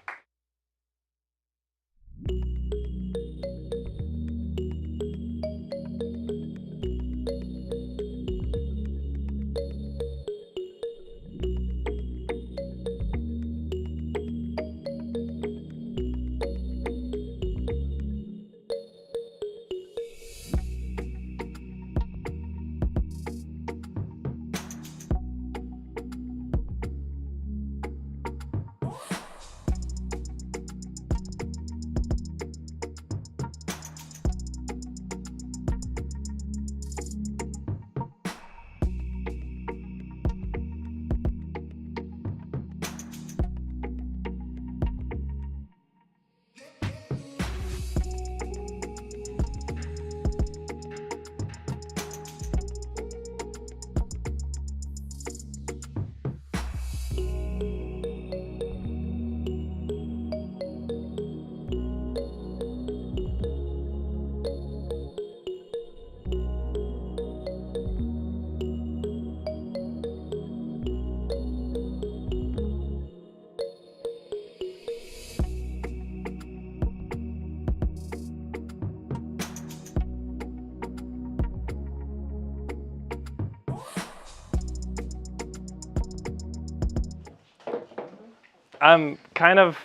Speaker 7: I'm kind of,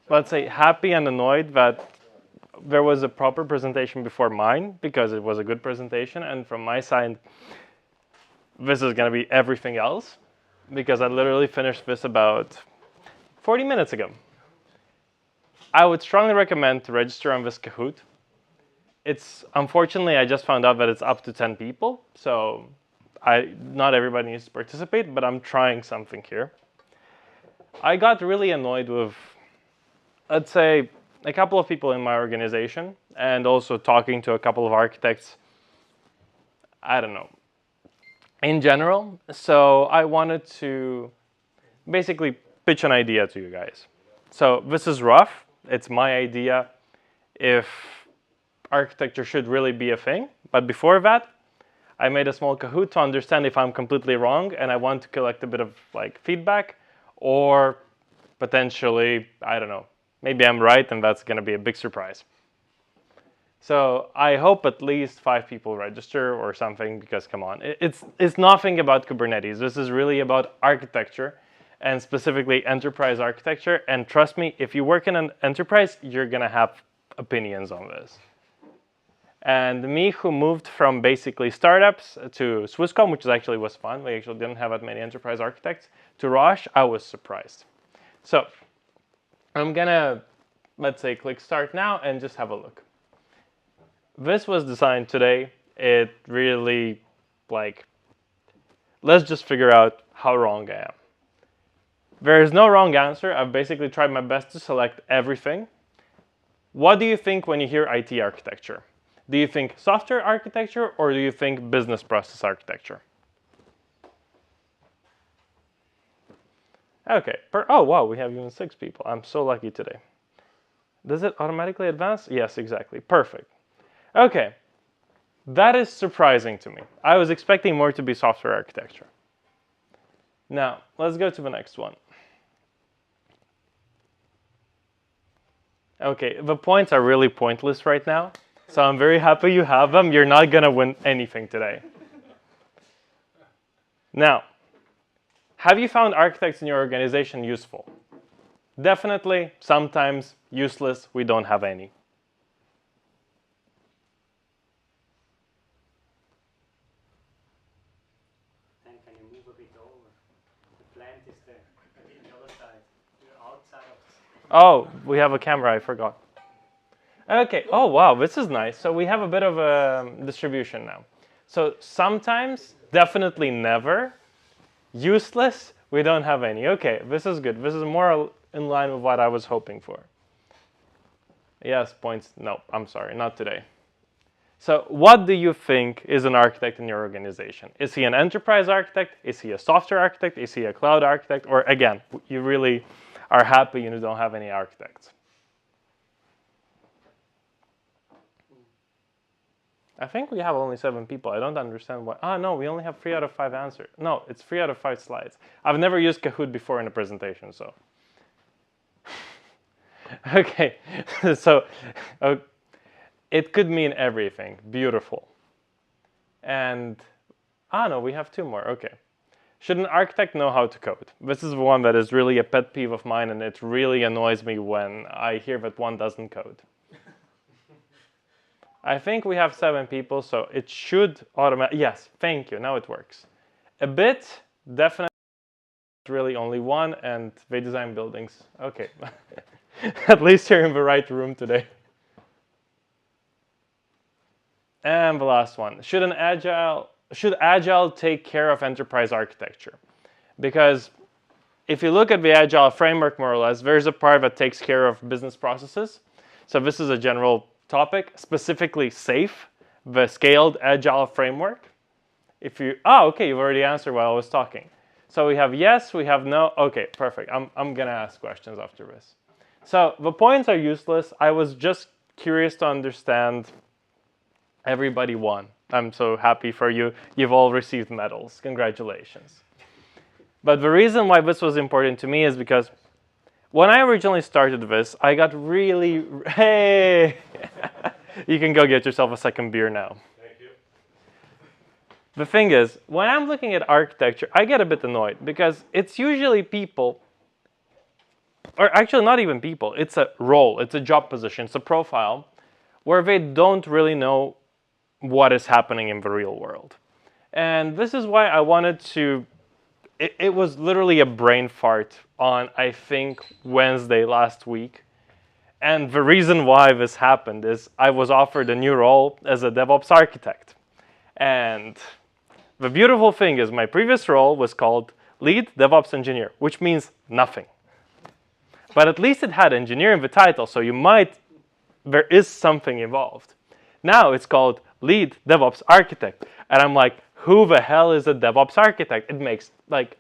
Speaker 7: let's say, happy and annoyed that there was a proper presentation before mine, because it was a good presentation, and from my side, this is going to be everything else, because I literally finished this about 40 minutes ago. I would strongly recommend to register on this Kahoot. Unfortunately, I just found out that it's up to 10 people, so not everybody needs to participate, but I'm trying something here. I got really annoyed with, let's say, a couple of people in my organization, and also talking to a couple of architects, I don't know, in general. So I wanted to basically pitch an idea to you guys. So this is rough. It's my idea if architecture should really be a thing. But before that, I made a small Kahoot to understand if I'm completely wrong, and I want to collect a bit of feedback, or potentially, I don't know, maybe I'm right, and that's going to be a big surprise. So I hope at least 5 people register or something, because come on, it's nothing about Kubernetes. This is really about architecture, and specifically enterprise architecture. And trust me, if you work in an enterprise, you're going to have opinions on this. And me, who moved from basically startups to Swisscom, which actually was fun, we actually didn't have that many enterprise architects, to Roche, I was surprised. So I'm gonna let's say click start now and just have a look. This was designed today. It really, like, let's just figure out how wrong I am. There is no wrong answer. I've basically tried my best to select everything. What do you think when you hear IT architecture? Do you think software architecture or do you think business process architecture? Okay. Oh, wow, we have even 6 people. I'm so lucky today. Does it automatically advance? Yes, exactly. Perfect. Okay. That is surprising to me. I was expecting more to be software architecture. Now, let's go to the next one. Okay, the points are really pointless right now, so I'm very happy you have them. You're not going to win anything today. Now, have you found architects in your organization useful? Definitely, sometimes useless, we don't have any.
Speaker 1: And can you move a bit over? The plant is there, on the other side. You're outside of.
Speaker 7: Oh, we have a camera, I forgot. Okay, oh wow, this is nice. So we have a bit of a distribution now. So sometimes, definitely never. Useless, we don't have any. Okay, this is good. This is more in line with what I was hoping for. Yes, points, no, I'm sorry, not today. So what do you think is an architect in your organization? Is he an enterprise architect? Is he a software architect? Is he a cloud architect? Or again, you really are happy you don't have any architects? I think we have only 7 people. I don't understand why. Ah, no, we only have 3 out of 5 answers. No, it's 3 out of 5 slides. I've never used Kahoot before in a presentation, so. Okay, so it could mean everything. Beautiful. And, no, we have 2 more. Okay. Should an architect know how to code? This is one that is really a pet peeve of mine, and it really annoys me when I hear that one doesn't code. I think we have 7 people, so it should automatically. Yes, thank you. Now it works. A bit, definitely really only 1, and they design buildings. Okay. At least you're in the right room today. And the last one. Should Agile take care of enterprise architecture? Because if you look at the Agile framework, more or less, there's a part that takes care of business processes. So this is a general topic, specifically SAFe, the scaled Agile framework. If you, okay, you've already answered while I was talking. So we have yes, we have no. Okay, perfect. I'm gonna ask questions after this. So the points are useless. I was just curious to understand. Everybody won. I'm so happy for you. You've all received medals. Congratulations. But the reason why this was important to me is because when I originally started this, I got really, hey, you can go get yourself a second beer now.
Speaker 3: Thank you.
Speaker 7: The thing is, when I'm looking at architecture, I get a bit annoyed because it's usually people, or actually not even people, it's a role, it's a job position, it's a profile, where they don't really know what is happening in the real world. And this is why I wanted to, it was literally a brain fart on, I think, Wednesday last week. And the reason why this happened is I was offered a new role as a DevOps architect. And the beautiful thing is my previous role was called Lead DevOps Engineer, which means nothing. But at least it had engineer in the title, so there is something involved. Now it's called Lead DevOps Architect. And I'm like, who the hell is a DevOps architect? It makes, like,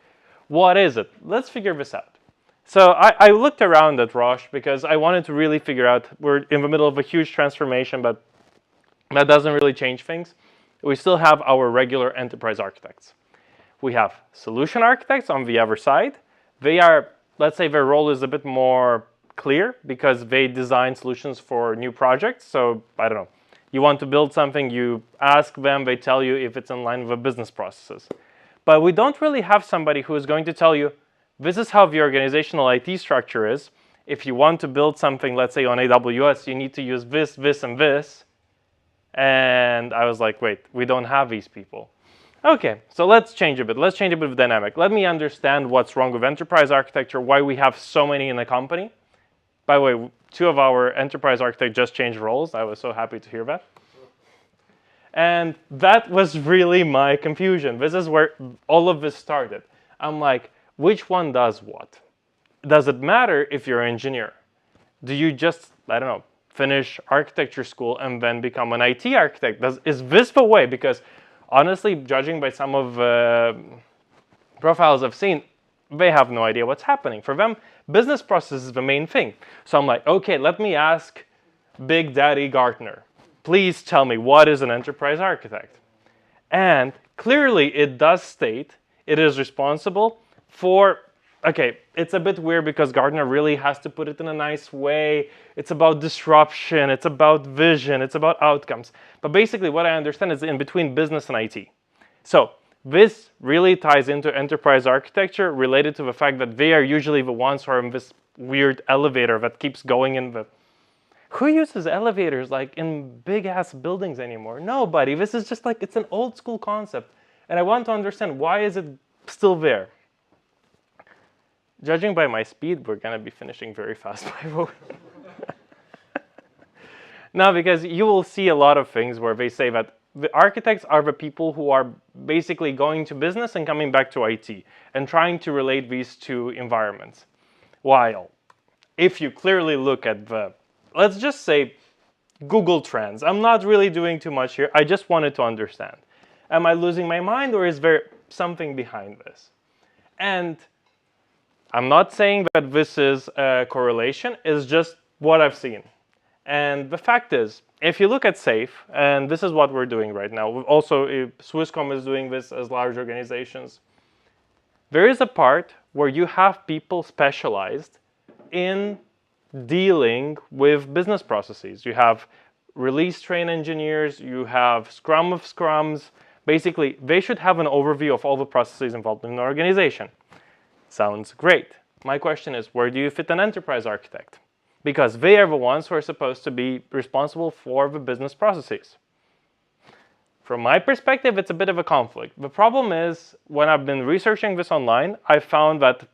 Speaker 7: what is it? Let's figure this out. So I looked around at Roche because I wanted to really figure out, we're in the middle of a huge transformation, but that doesn't really change things. We still have our regular enterprise architects. We have solution architects on the other side. They are, let's say their role is a bit more clear because they design solutions for new projects. So, I don't know. You want to build something, you ask them, they tell you if it's in line with the business processes. But we don't really have somebody who is going to tell you, this is how the organizational IT structure is. If you want to build something, let's say on AWS, you need to use this, this, and this. And I was like, wait, we don't have these people. Okay, so let's change a bit. Let's change a bit of dynamic. Let me understand what's wrong with enterprise architecture, why we have so many in the company. By the way, 2 of our enterprise architects just changed roles. I was so happy to hear that. And that was really my confusion. This is where all of this started. I'm like, which one does what? Does it matter if you're an engineer? Do you just, I don't know, finish architecture school and then become an IT architect? Is this the way? Because honestly, judging by some of profiles I've seen, they have no idea what's happening. For them, business process is the main thing. So I'm like, okay, let me ask Big Daddy Gartner. Please tell me, what is an enterprise architect? And clearly it does state it is responsible for, okay, it's a bit weird because Gartner really has to put it in a nice way. It's about disruption, it's about vision, it's about outcomes. But basically what I understand is in between business and IT. So this really ties into enterprise architecture related to the fact that they are usually the ones who are in this weird elevator that keeps going in the... Who uses elevators like in big ass buildings anymore? Nobody. This is just like, it's an old school concept. And I want to understand, why is it still there? Judging by my speed, we're going to be finishing very fast, by the way. No, because you will see a lot of things where they say that the architects are the people who are basically going to business and coming back to IT and trying to relate these two environments. While if you clearly look at the, let's just say, Google Trends. I'm not really doing too much here. I just wanted to understand. Am I losing my mind, or is there something behind this? And I'm not saying that this is a correlation. It's just what I've seen. And the fact is, if you look at SAFe, and this is what we're doing right now. Also, Swisscom is doing this as large organizations. There is a part where you have people specialized in dealing with business processes. You have release train engineers, you have Scrum of Scrums. Basically, they should have an overview of all the processes involved in an organization. Sounds great. My question is, where do you fit an enterprise architect? Because they are the ones who are supposed to be responsible for the business processes. From my perspective, it's a bit of a conflict. The problem is, when I've been researching this online, I found that,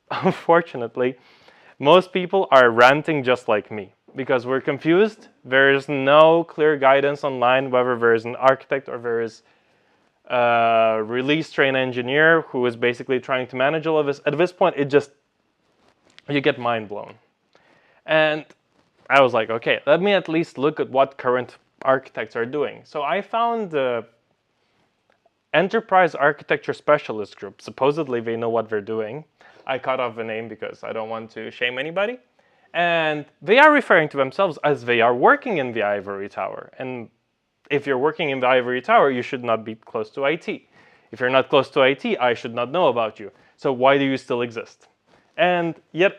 Speaker 7: unfortunately, most people are ranting just like me because we're confused. There is no clear guidance online whether there is an architect or there is a release train engineer who is basically trying to manage all of this. At this point, you get mind blown. And I was like, okay, let me at least look at what current architects are doing. So I found the Enterprise Architecture Specialist Group. Supposedly they know what they're doing. I cut off the name because I don't want to shame anybody. And they are referring to themselves as they are working in the ivory tower. And if you're working in the ivory tower, you should not be close to IT. If you're not close to IT, I should not know about you. So why do you still exist? And yet,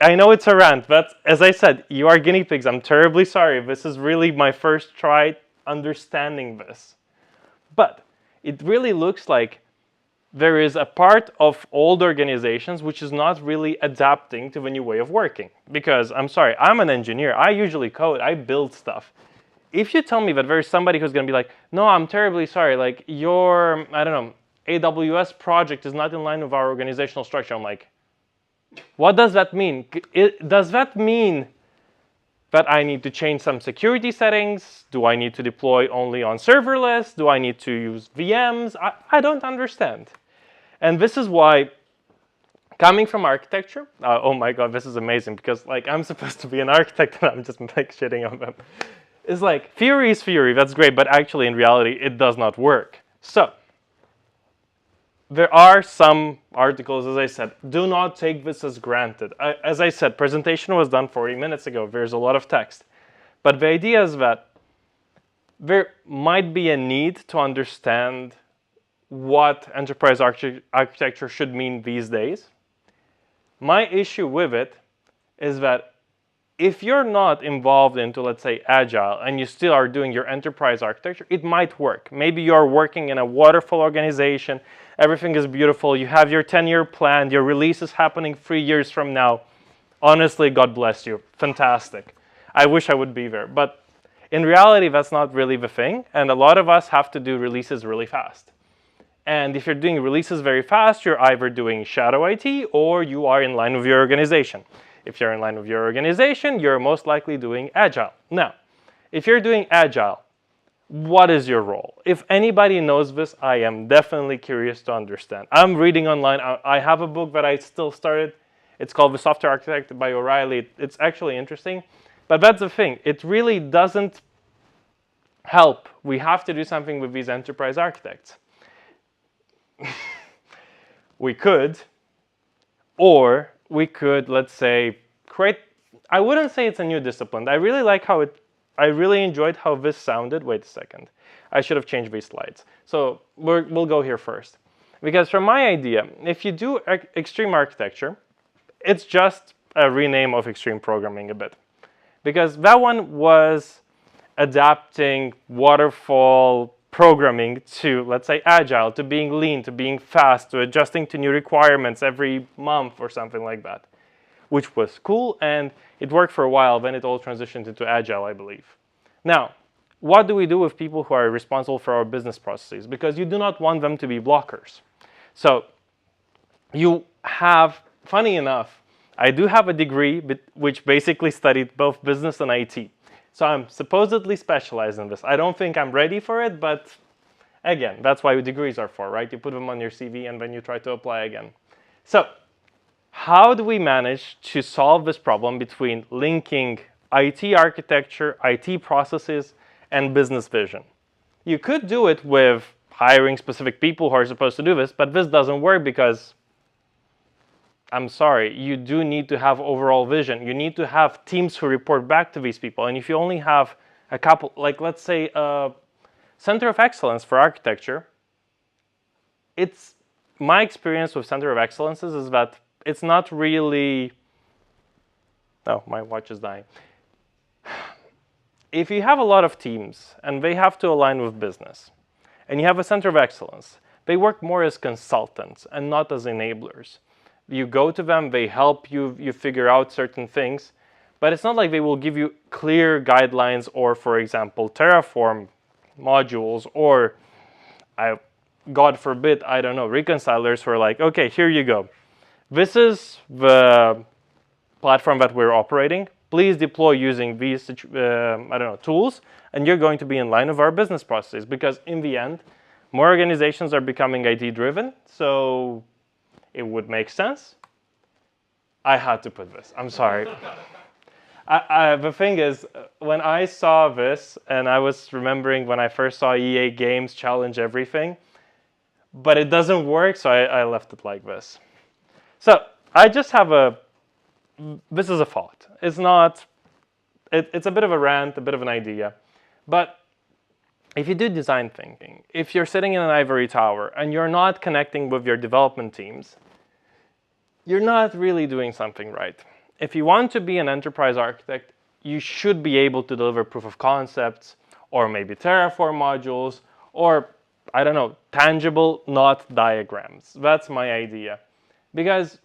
Speaker 7: I know it's a rant, but as I said, you are guinea pigs. I'm terribly sorry. This is really my first try understanding this. But it really looks like there is a part of old organizations which is not really adapting to the new way of working. Because, I'm sorry, I'm an engineer. I usually code. I build stuff. If you tell me that there's somebody who's going to be like, no, I'm terribly sorry, like your, I don't know, AWS project is not in line with our organizational structure. I'm like, what does that mean? Does that mean that I need to change some security settings? Do I need to deploy only on serverless? Do I need to use VMs? I don't understand. And this is why, coming from architecture, oh my God, this is amazing because like I'm supposed to be an architect and I'm just like shitting on them. It's like, theory is theory, that's great, but actually in reality, it does not work. So, there are some articles, as I said, do not take this as granted. As I said, presentation was done 40 minutes ago. There's a lot of text. But the idea is that there might be a need to understand what enterprise architecture should mean these days. My issue with it is that if you're not involved into, let's say, Agile, and you still are doing your enterprise architecture, it might work. Maybe you're working in a waterfall organization, everything is beautiful, you have your 10-year plan, your release is happening 3 years from now. Honestly, God bless you. Fantastic. I wish I would be there. But in reality, that's not really the thing, and a lot of us have to do releases really fast. And if you're doing releases very fast, you're either doing shadow IT or you are in line with your organization. If you're in line with your organization, you're most likely doing Agile. Now, if you're doing Agile, what is your role? If anybody knows this, I am definitely curious to understand. I'm reading online. I have a book that I still started. It's called The Software Architect by O'Reilly. It's actually interesting. But that's the thing. It really doesn't help. We have to do something with these enterprise architects. We could, or we could, let's say, create, I wouldn't say it's a new discipline. I really enjoyed how this sounded. Wait a second. I should have changed these slides. So we'll go here first. Because from my idea, if you do extreme architecture, it's just a rename of extreme programming a bit. Because that one was adapting waterfall programming to, let's say, Agile, to being lean, to being fast, to adjusting to new requirements every month or something like that, which was cool, and it worked for a while. Then it all transitioned into Agile, I believe. Now, what do we do with people who are responsible for our business processes? Because you do not want them to be blockers. So you have, funny enough, I do have a degree which basically studied both business and IT. So I'm supposedly specialized in this. I don't think I'm ready for it, but again, that's why degrees are for, right? You put them on your CV and then you try to apply again. So how do we manage to solve this problem between linking IT architecture, IT processes, and business vision? You could do it with hiring specific people who are supposed to do this, but this doesn't work because, I'm sorry, you do need to have overall vision. You need to have teams who report back to these people. And if you only have a couple, like let's say a center of excellence for architecture, it's my experience with center of excellences is that it's not really, oh, my watch is dying. If you have a lot of teams and they have to align with business, and you have a center of excellence, they work more as consultants and not as enablers. You go to them, they help you, you figure out certain things, but it's not like they will give you clear guidelines or, for example, Terraform modules or, God forbid, I don't know, reconcilers who are like, okay, here you go. This is the platform that we're operating. Please deploy using these, tools, and you're going to be in line with our business processes. Because in the end, more organizations are becoming IT-driven, so it would make sense. I had to put this. I'm sorry. The thing is, when I saw this, and I was remembering when I first saw EA Games challenge everything, but it doesn't work, so I left it like this. So I just have this is a thought. It's not, it's a bit of a rant, a bit of an idea. But if you do design thinking, if you're sitting in an ivory tower and you're not connecting with your development teams, you're not really doing something right. If you want to be an enterprise architect, you should be able to deliver proof of concepts, or maybe Terraform modules, or, I don't know, tangible, not diagrams. That's my idea. Because,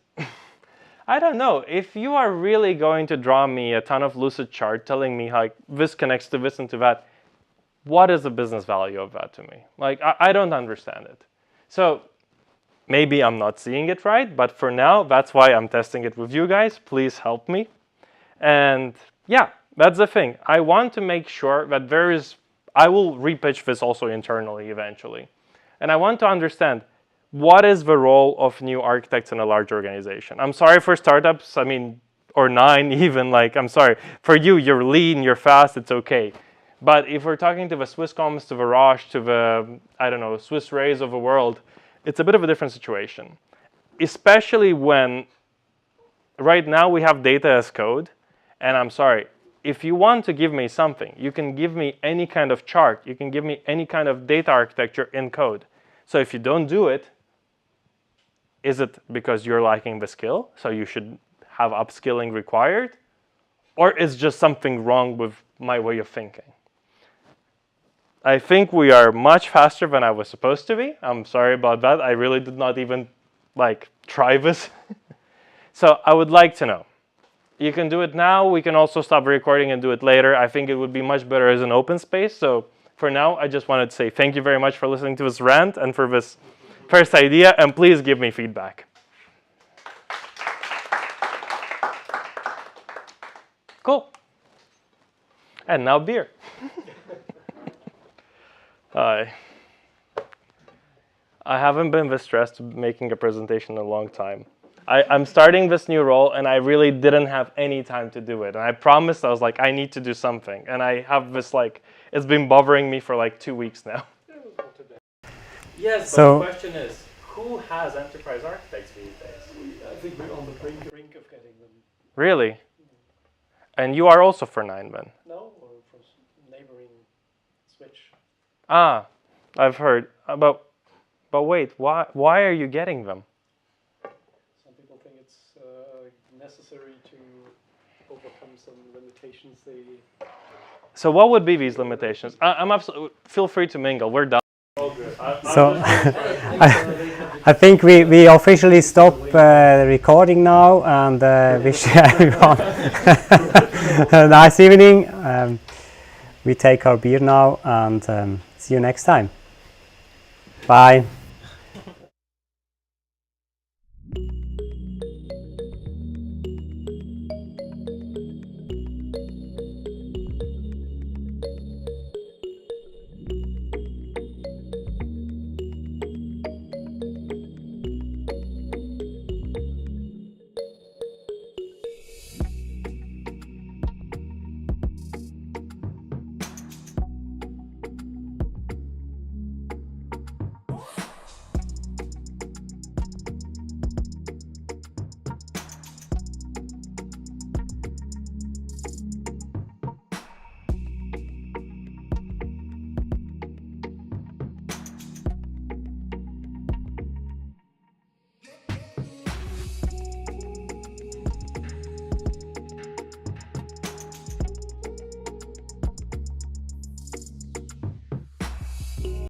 Speaker 7: I don't know, if you are really going to draw me a ton of lucid chart telling me how this connects to this and to that, what is the business value of that to me? Like, I don't understand it. So maybe I'm not seeing it right, but for now, that's why I'm testing it with you guys. Please help me. And yeah, that's the thing. I want to make sure that I will repitch this also internally eventually. And I want to understand, what is the role of new architects in a large organization? I'm sorry for startups, or 9 even, I'm sorry. For you, you're lean, you're fast, it's okay. But if we're talking to the Swisscoms, to the Roche, to the, Swiss Rays of the world, it's a bit of a different situation. Especially when right now we have data as code. And I'm sorry, if you want to give me something, you can give me any kind of chart. You can give me any kind of data architecture in code. So if you don't do it, is it because you're lacking the skill, so you should have upskilling required? Or is just something wrong with my way of thinking? I think we are much faster than I was supposed to be. I'm sorry about that. I really did not even try this. So I would like to know. You can do it now. We can also stop recording and do it later. I think it would be much better as an open space. So for now, I just wanted to say thank you very much for listening to this rant and for this first idea, and please give me feedback. Cool. And now beer. I haven't been this stressed making a presentation in a long time. I'm starting this new role, and I really didn't have any time to do it. And I promised, I was like, I need to do something. And I have this, like, it's been bothering me for like 2 weeks now.
Speaker 5: Yes,
Speaker 1: So,
Speaker 5: but the question is, who has enterprise architects these days?
Speaker 8: I think we're on the brink of getting them.
Speaker 7: Really? And you are also for 9 then?
Speaker 8: No, or from neighboring switch.
Speaker 7: Ah, I've heard. But wait, why are you getting them?
Speaker 8: Some people think it's necessary to overcome some limitations they...
Speaker 7: So what would be these limitations? I'm absolutely, feel free to mingle, we're done.
Speaker 1: so I think we officially stop the recording now, and wish everyone a nice evening. We take our beer now, and see you next time. Bye.